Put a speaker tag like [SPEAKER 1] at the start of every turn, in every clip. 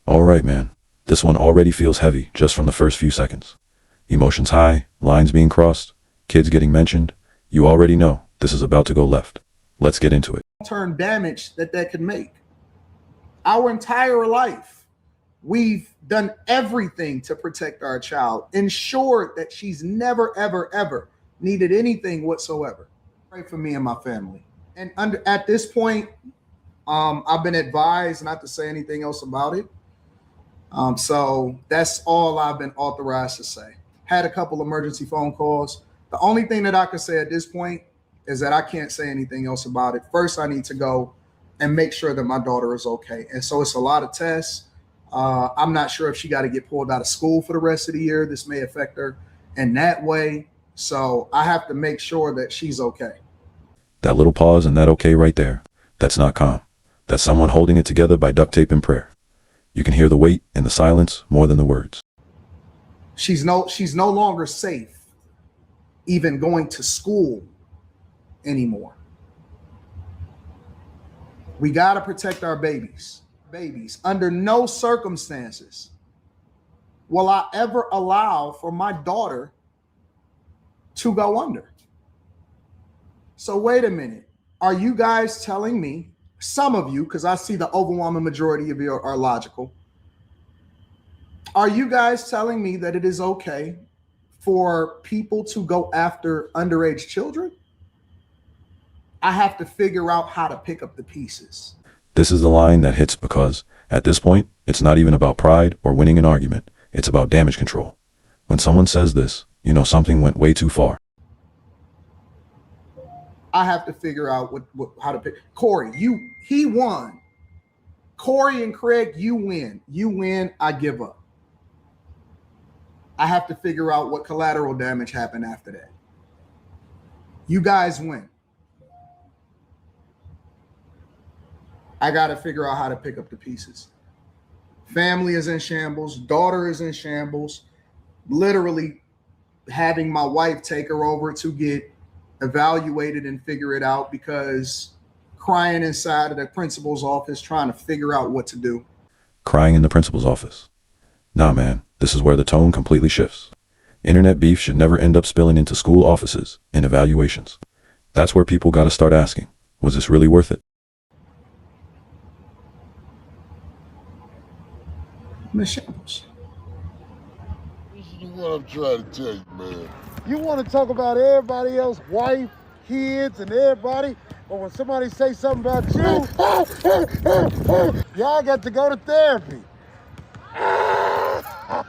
[SPEAKER 1] All right, man. This one already feels heavy just from the first few seconds. Emotions high, lines being crossed, kids getting mentioned. You already know this is about to go left. Let's get into it.
[SPEAKER 2] Long-term damage that could make. Our entire life, we've done everything to protect our child, ensured that she's never, ever, ever needed anything whatsoever. Pray for me and my family. And at this point, I've been advised not to say anything else about it. So that's all I've been authorized to say. Had a couple emergency phone calls. The only thing that I can say at this point is that I can't say anything else about it. First, I need to go and make sure that my daughter is okay. And so it's a lot of tests. I'm not sure if she got to get pulled out of school for the rest of the year. This may affect her in that way. So I have to make sure that she's okay.
[SPEAKER 1] That little pause and that okay right there. That's not calm. That's someone holding it together by duct tape and prayer. You can hear the weight in the silence more than the words.
[SPEAKER 2] She's no longer safe even going to school anymore. We got to protect our babies. Under no circumstances will I ever allow for my daughter to go under. So wait a minute. Are you guys telling me, some of you, because I see the overwhelming majority of you are logical, are you guys telling me that it is okay for people to go after underage children? I have to figure out how to pick up the pieces.
[SPEAKER 1] This is the line that hits because, at this point, it's not even about pride or winning an argument. It's about damage control. When someone says this, you know something went way too far.
[SPEAKER 2] I have to figure out how to pick. Corey, he won. Corey and Craig, you win. You win, I give up. I have to figure out what collateral damage happened after that. You guys win. I got to figure out how to pick up the pieces. Family is in shambles. Daughter is in shambles. Literally having my wife take her over to get evaluated and figure it out, because crying inside of the principal's office trying to figure out what to do.
[SPEAKER 1] Crying in the principal's office. Nah, man, this is where the tone completely shifts. Internet beef should never end up spilling into school offices and evaluations. That's where people got to start asking, was this really worth it?
[SPEAKER 2] Miss Shambles.
[SPEAKER 3] This is what I'm trying to tell you, man. You want to talk about everybody else, wife, kids, and everybody, but when somebody say something about you, y'all got to go to therapy.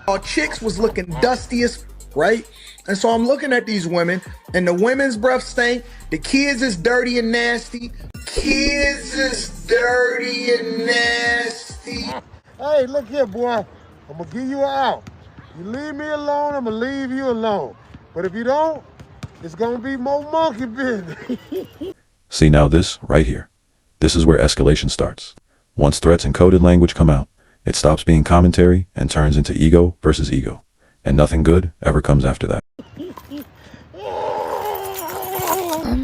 [SPEAKER 2] Our chicks was looking dusty as right? And so I'm looking at these women, and the women's breath stink. The kids is dirty and nasty. Kids is dirty and nasty.
[SPEAKER 3] Hey, look here, boy. I'm going to give you an out. You leave me alone, I'm going to leave you alone. But if you don't, it's going to be more monkey business.
[SPEAKER 1] See, now this right here. This is where escalation starts. Once threats and coded language come out, it stops being commentary and turns into ego versus ego. And nothing good ever comes after that.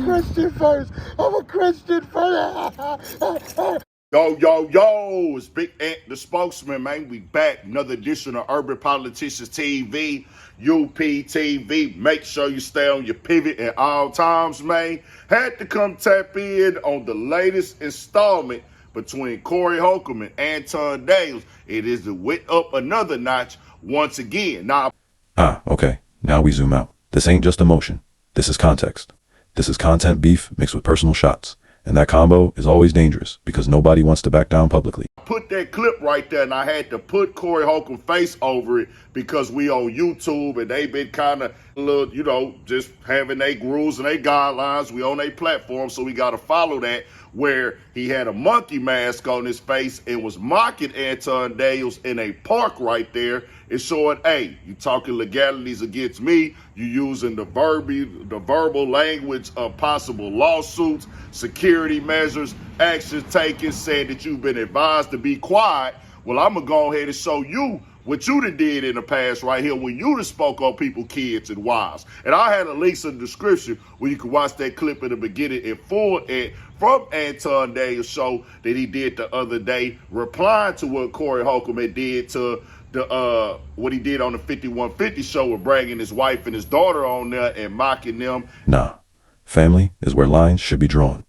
[SPEAKER 3] Christian first. I'm a Christian first.
[SPEAKER 4] Yo, it's Big Ant, the spokesman, man. We back. Another edition of Urban Politicians TV, UPTV. Make sure you stay on your pivot at all times, man. Had to come tap in on the latest installment between Corey Holcomb and Anton Dales. It is the wit up another notch once again.
[SPEAKER 1] Okay. Now we zoom out. This ain't just emotion. This is context. This is content beef mixed with personal shots. And that combo is always dangerous because nobody wants to back down publicly.
[SPEAKER 4] Put that clip right there, and I had to put Corey Holcomb's face over it because we on YouTube and they been kind of, just having their rules and their guidelines. We on their platform, so we got to follow that, where he had a monkey mask on his face and was mocking Anton Dales in a park right there. It showing, hey, you talking legalities against me. You using the verbal language of possible lawsuits, security measures, actions taken, saying that you've been advised to be quiet. Well, I'm going to go ahead and show you what you done did in the past right here when you done spoke on people, kids, and wives. And I had a link in the description where you can watch that clip in the beginning in full from Anton Daniels' show that he did the other day, replying to what Corey Holcomb had did to the what he did on the 5150 show with bragging his wife and his daughter on there and mocking them.
[SPEAKER 1] Nah, family is where lines should be drawn.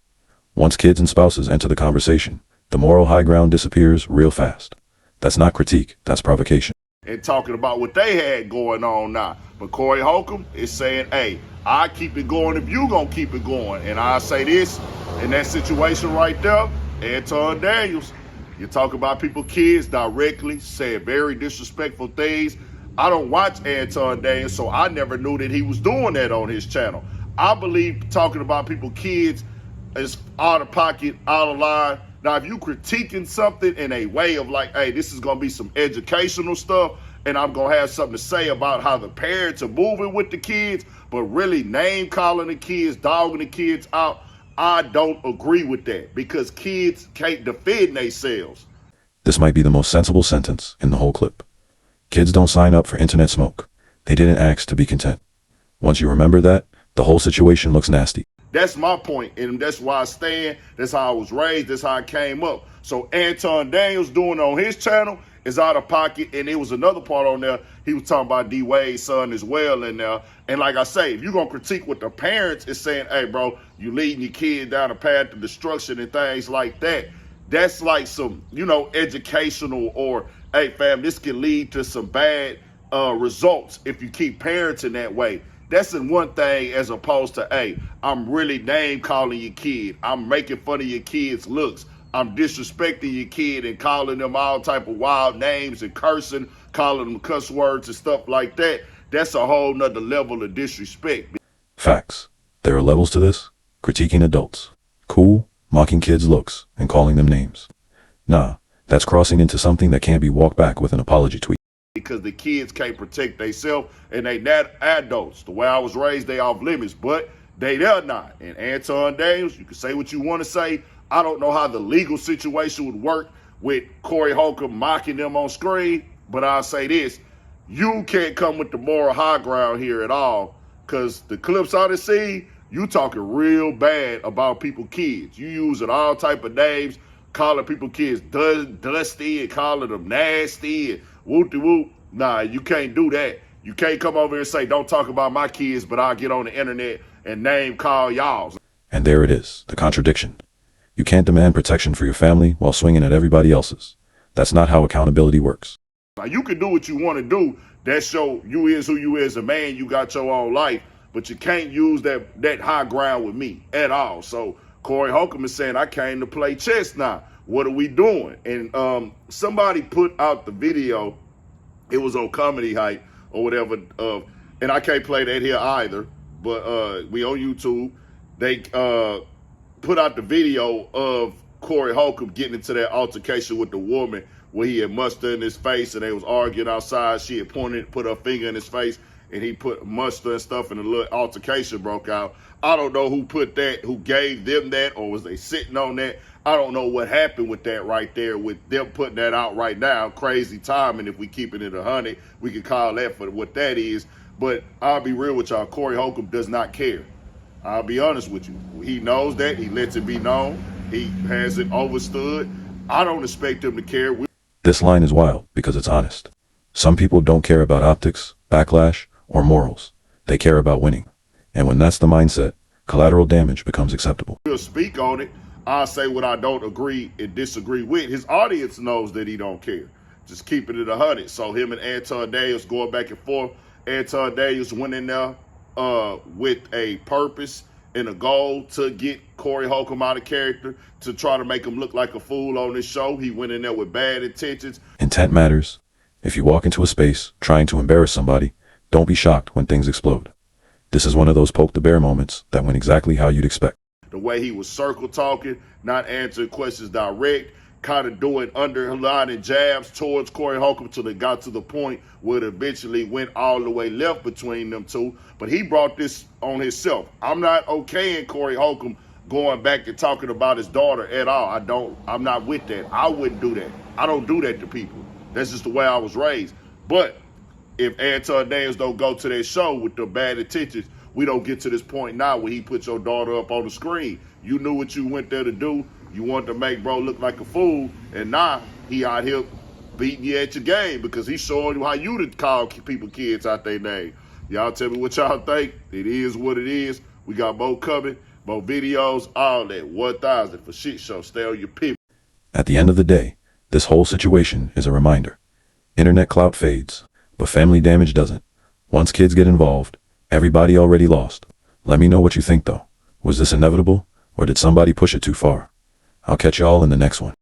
[SPEAKER 1] Once kids and spouses enter the conversation, the moral high ground disappears real fast. That's not critique, that's provocation.
[SPEAKER 4] And talking about what they had going on now. But Corey Holcomb is saying, hey, I keep it going if you gonna keep it going. And I say this, in that situation right there, Anton Daniels, you talk about people, kids directly, saying very disrespectful things. I don't watch Anton Daniels, so I never knew that he was doing that on his channel. I believe talking about people, kids, is out of pocket, out of line. Now, if you critiquing something in a way of like, hey, this is going to be some educational stuff, and I'm going to have something to say about how the parents are moving with the kids, but really name calling the kids, dogging the kids out, I don't agree with that because kids can't defend themselves.
[SPEAKER 1] This might be the most sensible sentence in the whole clip. Kids don't sign up for internet smoke. They didn't ask to be content. Once you remember that, the whole situation looks nasty.
[SPEAKER 4] That's my point, and that's why I stand. That's how I was raised. That's how I came up. So Anton Daniels doing on his channel is out of pocket, and there was another part on there. He was talking about D-Wade's son as well in there. And like I say, if you're going to critique what the parents is saying, hey, bro, you leading your kid down a path of destruction and things like that, that's like some, educational or, hey, fam, this can lead to some bad results if you keep parenting that way. That's in one thing as opposed to, hey, I'm really name calling your kid. I'm making fun of your kid's looks. I'm disrespecting your kid and calling them all type of wild names and cursing, calling them cuss words and stuff like that. That's a whole nother level of disrespect.
[SPEAKER 1] Facts. There are levels to this. Critiquing adults. Cool. Mocking kids' looks and calling them names. Nah, that's crossing into something that can't be walked back with an apology tweet.
[SPEAKER 4] Because the kids can't protect themselves and they not adults. The way I was raised, they off limits, but they're not. And Anton Daniels, you can say what you want to say. I don't know how the legal situation would work with Corey Holcomb mocking them on screen, but I'll say this. You can't come with the moral high ground here at all because the clips I done seen, you talking real bad about people, kids. You using all type of names, calling people kids dusty and calling them nasty and whoop-de-whoop. Nah, you can't do that. You can't come over here and say, don't talk about my kids, but I'll get on the internet and name call y'all.
[SPEAKER 1] And there it is, the contradiction. You can't demand protection for your family while swinging at everybody else's. That's not how accountability works.
[SPEAKER 4] Now, you can do what you want to do. That's you is who you is, a man. You got your own life, but you can't use that high ground with me at all. So Corey Holcomb is saying, I came to play chess now. What are we doing? And somebody put out the video. It was on Comedy Hype or whatever. And I can't play that here either. But we on YouTube. They put out the video of Corey Holcomb getting into that altercation with the woman where he had mustard in his face and they was arguing outside. She had put her finger in his face and he put mustard and stuff and a little altercation broke out. I don't know who put that, who gave them that, or was they sitting on that? I don't know what happened with that right there, with them putting that out right now. Crazy timing. If we keep it at 100, we can call that for what that is. But I'll be real with y'all. Corey Holcomb does not care. I'll be honest with you. He knows that. He lets it be known. He has it overstood. I don't expect him to care.
[SPEAKER 1] This line is wild because it's honest. Some people don't care about optics, backlash, or morals. They care about winning. And when that's the mindset, collateral damage becomes acceptable.
[SPEAKER 4] We'll speak on it. I'll say what I don't agree and disagree with. His audience knows that he don't care. Just keep it at 100. So him and Anton Daniels going back and forth. Anton Daniels went in there with a purpose and a goal to get Corey Holcomb out of character, to try to make him look like a fool on this show. He went in there with bad intentions.
[SPEAKER 1] Intent matters. If you walk into a space trying to embarrass somebody, don't be shocked when things explode. This is one of those poke the bear moments that went exactly how you'd expect.
[SPEAKER 4] The way he was circle talking, not answering questions direct, kind of doing underlining jabs towards Corey Holcomb till it got to the point where it eventually went all the way left between them two. But he brought this on himself. I'm not okaying Corey Holcomb going back and talking about his daughter at all. I'm not with that. I wouldn't do that. I don't do that to people. That's just the way I was raised. But if Anton Daniels don't go to that show with the bad intentions, we don't get to this point now where he put your daughter up on the screen. You knew what you went there to do. You wanted to make bro look like a fool, and now he out here beating you at your game because he's showing you how you to call people kids out their name. Y'all tell me what y'all think. It is what it is. We got more coming, more videos, all that. 1,000 for Shit Show. Stay on your pivot.
[SPEAKER 1] At the end of the day, this whole situation is a reminder. Internet clout fades, but family damage doesn't. Once kids get involved, everybody already lost. Let me know what you think though. Was this inevitable, or did somebody push it too far? I'll catch y'all in the next one.